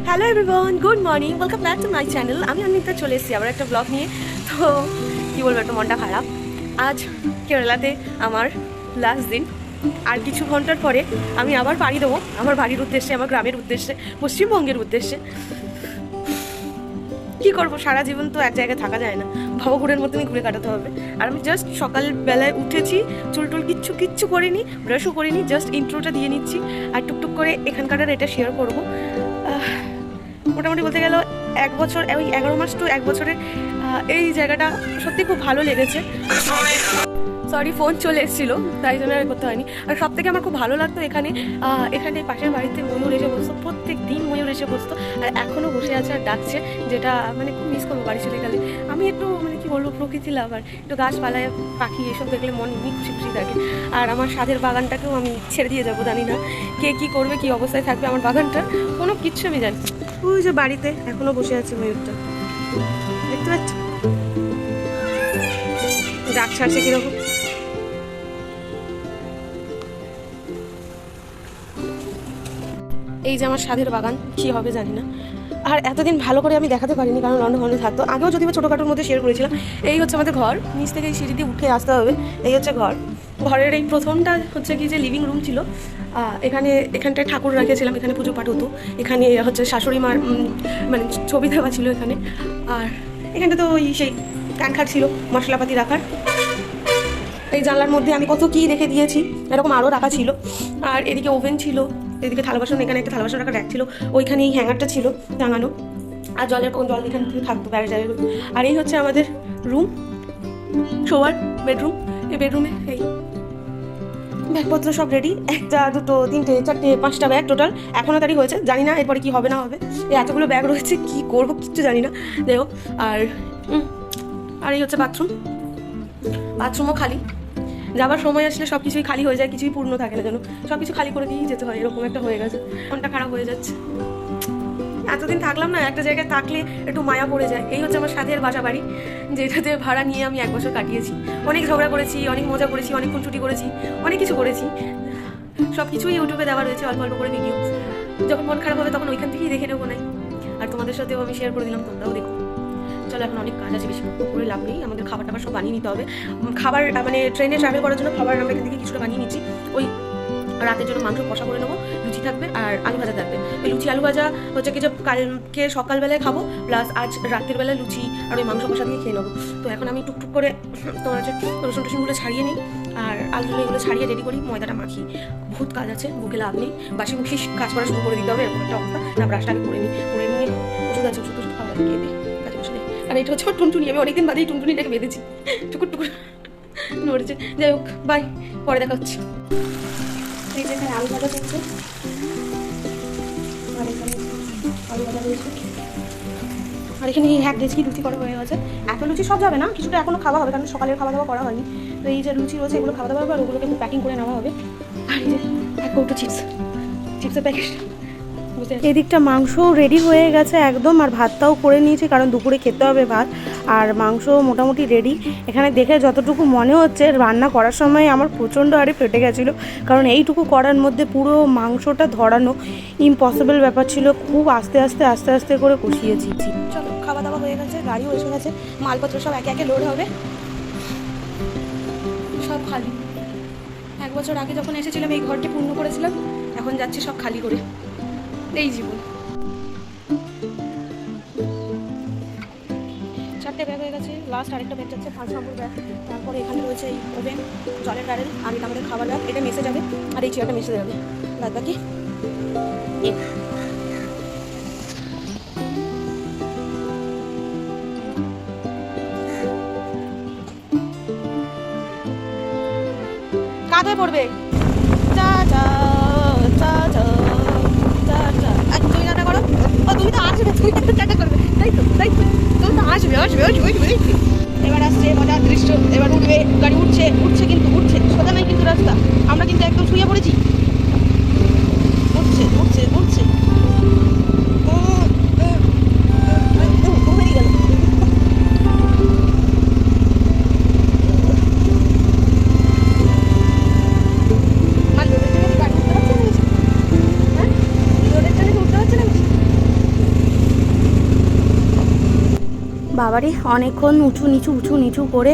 Hello everyone, good morning, welcome back to my channel. আমি অনিতা চলে এসেছি আবার একটা ব্লগ নিয়ে। তো কী বলবো, একটু মনটা খারাপ। আজ কেরালাতে আমার লাস্ট দিন। আর কিছু ঘন্টার পরে আমি আবার পাড়ি দেবো আমার বাড়ির উদ্দেশ্যে, আমার গ্রামের উদ্দেশ্যে, পশ্চিমবঙ্গের উদ্দেশ্যে। কী করবো, সারা জীবন তো এক জায়গায় থাকা যায় না, ভবঘুরের মতনই ঘুরে কাটাতে হবে। আর আমি জাস্ট সকালবেলায় উঠেছি, চুল টুল কিচ্ছু করিনি, ব্রাশও করিনি, জাস্ট ইন্ট্রোটা দিয়ে নিচ্ছি আর টুকটুক করে এখানকার এটা শেয়ার করবো। মোটামুটি বলতে গেল 1 বছর, ওই 11 মাস টু 1 বছরে এই জায়গাটা সত্যি খুব ভালো লেগেছে। সরি, ফোন চলে এসেছিলো, তাই জন্য আর করতে হয়নি। আর সব থেকে আমার খুব ভালো লাগতো এখানে পাশের বাড়িতে ময়ূর এসে বসতো, প্রত্যেক দিন ময়ূর এসে বসতো, আর এখনও বসে আছে আর ডাকছে, যেটা মানে খুব মিস করবো বাড়ি চলে গেলে। আমি একটু মানে কি বলবো, প্রকৃতি লাভার, একটু গাছপালায় পাখি এসব দেখলে মন এমনি খুশি খুশি থাকে। আর আমার স্বাদের বাগানটাকেও আমি ছেড়ে দিয়ে যাবো, জানি না কে কী করবে, কী অবস্থায় থাকবে আমার বাগানটা, কোনো কিচ্ছু আমি জানি। ওই যে বাড়িতে এখনো বসে আছে ময়ূরটা, দেখতে পাচ্ছ ডাক ছাড়ছে কিরকম। এই যে আমার স্বাদের বাগান, কী হবে জানি না। আর এতদিন ভালো করে আমি দেখাতে পারিনি, কারণ লন্ডনে থাকতো। আগেও যদি বা ছোটোখাটোর মধ্যে শেয়ার করেছিলাম। এই হচ্ছে আমাদের ঘর, নিচ থেকে এই সিঁড়ি দিয়ে উঠে আসতে হবে। এই হচ্ছে ঘর। ঘরের এই প্রথমটা হচ্ছে কি যে লিভিং রুম ছিল। এখানটায় ঠাকুর রেখেছিলাম, এখানে পুজো পাঠ হতো। এখানে হচ্ছে শাশুড়ি মার মানে ছবি দেওয়া ছিল এখানে। আর এখানটা তো ওই সেই কানখাট ছিল মশলাপাতি রাখার। এই জানলার মধ্যে আমি কত কী রেখে দিয়েছি, এরকম আরও রাখা ছিল। আর এদিকে ওভেন ছিল, এদিকে থালা বাসন, এখানে একটা থালা বাসন রাখা র্যাক ছিল, ওইখানে এই হ্যাঙ্গারটা ছিল টাঙানো। আর জল এখান থেকে থাকতো বাইরের জায়গাগুলো। আর এই হচ্ছে আমাদের রুম, শোয়ার বেডরুম। এই বেডরুমে এই ব্যাগপত্র সব রেডি, 1 2 3 4 5টা ব্যাগ টোটাল। এখনও তারিখ হয়েছে, জানি না এরপরে কি হবে না হবে। এই এতগুলো ব্যাগ রয়েছে, কি করবো কিচ্ছু জানি না। দেখো, আর এই হচ্ছে বাথরুমও খালি। যাবার সময় আসলে সব কিছুই খালি হয়ে যায়, কিছুই পূর্ণ থাকে না, যেন সব কিছু খালি করে দিয়েই যেতে হয়, এরকম একটা হয়ে গেছে। মনটা খারাপ হয়ে যাচ্ছে। এতদিন থাকলাম না, একটা জায়গায় থাকলে একটু মায়া পড়ে যায়। এই হচ্ছে আমার সাথের বাসা বাড়ি, যেটাতে ভাড়া নিয়ে আমি 1 বছর কাটিয়েছি। অনেক ঝগড়া করেছি, অনেক মজা করেছি, অনেক খুনছুটি করেছি, অনেক কিছু করেছি। সব কিছুই ইউটিউবে দেওয়া রয়েছে, অল্প অল্প করে ভিডিও। যখন মন খারাপ হবে তখন ওইখান থেকেই দেখে নেবো নাই। আর তোমাদের সাথেও আমি শেয়ার করে দিলাম, তোমরাও দেখো। চলো, এখন অনেক কাজ আছে, বেশি করে লাভ নেই। আমাদের খাবার টাবার সব বানিয়ে নিতে হবে। খাবার মানে ট্রেনে ট্রাভেল করার জন্য খাবার আমরা এখান থেকে কিছুটা বানিয়ে নিচ্ছি। ওই রাতের জন্য মাংস কষা করে নেবো, লুচি থাকবে আর আলু ভাজা থাকবে। ওই লুচি আলু ভাজা হচ্ছে কি যে কালকে সকালবেলায় খাবো, প্লাস আজ রাতের বেলায় লুচি আর ওই মাংস কষা দিয়ে খেয়ে নেবো। তো এখন আমি টুকটুক করে তোমার হচ্ছে রসুন টসুনগুলো ছাড়িয়ে নিই, আর আলুগুলো এগুলো ছাড়িয়ে রেডি করি, ময়দাটা মাখি। বহুত কাজ আছে, বুকে লাভ নেই, বাসি মুখি কাজ করা শুরু করে দিতে হবে, এরকম একটা অবস্থা। না, ব্রাশটা আমি করে নিয়ে ওষুধ আছে, ওষুধ খাওয়া খেয়ে দিই, কাজে বসে। আর এটা হচ্ছে টুনটুনি, আমি অনেকদিন বাদেই টুনটুনিটাকে বেঁধেছি, টুকুর টুকুর নড়েছে। যাই হোক, বাই, পরে দেখা হচ্ছে। এই যে এখানে আলু ভাজা দিচ্ছে, আর এখানে আলু ভাজা দিয়েছে, আর এখানে হ্যাক দিয়েছি, লুচি করা হয়ে গেছে। এত লুচি সব যাবে না, কিছুটা এখনো খাওয়া হবে, কারণ সকালের খাওয়া দাওয়া করা হয়নি। তো এই যে লুচি রয়েছে, এগুলো খাওয়া দাওয়া হবে, আর ওগুলোকে প্যাকিং করে নেওয়া হবে। আর এই যে এক কৌটো চিপসের প্যাকেট। এদিকটা মাংস রেডি হয়ে গেছে একদম, আর ভাতটাও করে নিয়েছি, কারণ দুপুরে খেতে হবে ভাত। আর মাংস মোটামুটি রেডি। এখানে দেখে যতটুকু মনে হচ্ছে, রান্না করার সময় আমার প্রচণ্ড আরে ফেটে গেছিলো, কারণ এইটুকু করার মধ্যে পুরো মাংসটা ধরানো ইম্পসিবল ব্যাপার ছিল। খুব আস্তে আস্তে করে কষিয়েছি। চলো, খাওয়া দাওয়া হয়ে গেছে, গাড়িও এসে গেছে, মালপত্র সব একে একে লোড হবে। সব খালি। 1 বছর আগে যখন এসেছিলাম এই ঘরটি পূর্ণ করেছিলাম, এখন যাচ্ছি সব খালি করে। এই জীবন। 4টে ব্যাগ হয়ে গেছে, লাস্ট আরেকটা ব্যাগ যাচ্ছে, 5 নম্বর ব্যাগ। তারপরে এখানে রয়েছে এই ওভেন, জলের ব্যারেল, আর এটা আমাদের খাবার ব্যাগ, এটা মেসে যাবে, আর এই চেয়ারটা মেসে যাবে। বাদ বাকি কাঁধে পড়বে। তুমি রান্না করো, তুমি তো আসবে, তুমি চাটা করবে, তাই তো তুমি তো আসবে। এবার আসছে মজার দৃশ্য, এবার উঠবে গাড়ি, উঠছে কিন্তু সোজা নাই কিন্তু রাস্তা, আমরা কিন্তু একদম শুয়ে পড়েছি। উঠছে বাবারে অনেকক্ষণ উঁচু নিচু করে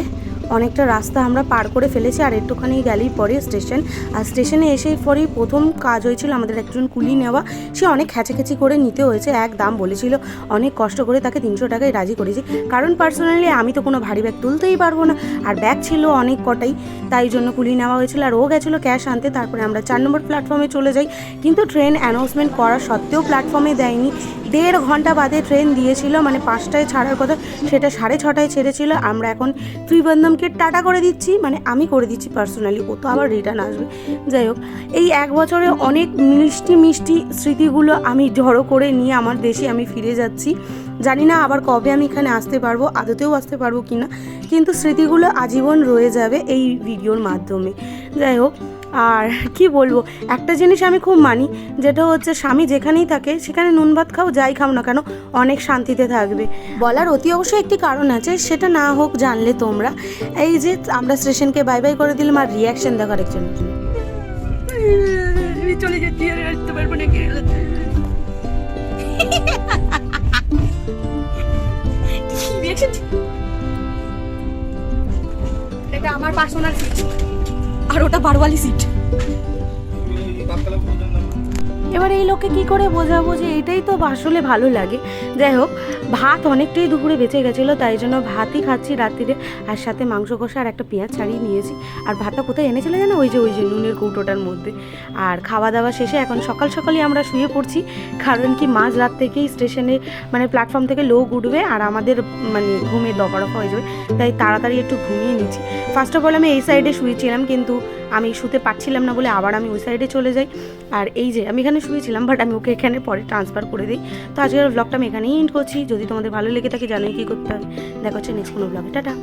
অনেকটা রাস্তা আমরা পার করে ফেলেছি। আর একটুখানি গেলেই পরে স্টেশন। আর স্টেশনে এসেই পরেই প্রথম কাজ হয়েছিল আমাদের একজন কুলি নেওয়া। সে অনেক খেঁচাখেচি করে নিতে হয়েছে, এক দাম বলেছিল, অনেক কষ্ট করে তাকে 300 টাকায় রাজি করেছি। কারণ পার্সোনালি আমি তো কোনো ভারী ব্যাগ তুলতেই পারবো না, আর ব্যাগ ছিল অনেক কটাই, তাই জন্য কুলি নেওয়া হয়েছিল। আর ও গেছিলো ক্যাশ আনতে। তারপরে আমরা 4 নম্বর প্ল্যাটফর্মে চলে যাই, কিন্তু ট্রেন অ্যানাউন্সমেন্ট করা সত্ত্বেও প্ল্যাটফর্মে দেয়নি। 1.5 ঘন্টা বাদে ট্রেন দিয়েছিল, মানে 5টায় ছাড়ার কথা, সেটা 6:30টায় ছেড়েছিল। আমরা এখন ত্রিবন্ধমকে টাটা করে দিচ্ছি, মানে আমি করে দিচ্ছি পার্সোনালি, ও তো আবার রিটার্ন আসবে। যাই হোক, এই 1 বছরে অনেক মিষ্টি স্মৃতিগুলো আমি জড়ো করে নিয়ে আমার দেশে আমি ফিরে যাচ্ছি। জানি না আবার কবে আমি এখানে আসতে পারবো, আদতেও আসতে পারবো কি না, কিন্তু স্মৃতিগুলো আজীবন রয়ে যাবে এই ভিডিওর মাধ্যমে। যাই হোক, আর কি বলবো, একটা জিনিস আমি খুব মানি, যেটা হচ্ছে স্বামী যেখানেই থাকে সেখানে নুন ভাত খাও, যাই খাও না কেন, অনেক শান্তিতে থাকবে। বলার অতি অবশ্যই একটি কারণ আছে, সেটা না হোক জানলে তোমরা। এই যে আমরা স্টেশনকে বাই বাই করে দিলাম, আর রিয়াকশন দেখার একজন চলে যেতে আর আসতে পারবো না। এটা আমার পার্সোনাল সিট, আর ওটা বারোয়ালি সিট। এবার এই লোককে কি করে বোঝাবো যে এটাই তো আসলে ভালো লাগে। যাই হোক, ভাত অনেকটাই দুপুরে বেঁচে গেছিলো, তাই জন্য ভাতই খাচ্ছি রাত্রিরে, আর সাথে মাংস কষা আর একটা পেঁয়াজ ছাড়িয়ে নিয়েছি। আর ভাতটা কোথায় এনেছিল জানো, ওই যে নুনের কৌটোটার মধ্যে। আর খাওয়া দাওয়া শেষে এখন সকালই আমরা শুয়ে পড়ছি, কারণ কি মাঝ রাত থেকেই স্টেশনে মানে প্ল্যাটফর্ম থেকে লোক উঠবে, আর আমাদের মানে ঘুমে দফা হয়ে যাবে, তাই তাড়াতাড়ি একটু ঘুমিয়ে নিচ্ছি। ফার্স্ট অফ অল আমি এই সাইডে শুয়েছিলাম, কিন্তু আমি শুতে পারছিলাম না বলে আবার আমি ওই সাইডে চলে যাই। আর এই যে আমি এখানে শুয়েছিলাম, বাট আমি ওকে এখানে পরে ট্রান্সফার করে দিই। তো আজকের ব্লগটা আমি এখানেই এন্ড করছি। যদি তোমাদের ভালো লেগে থাকে জানোই কী করতে হবে। দেখা হচ্ছে নেক্সট কোনো ব্লগে। টাটা।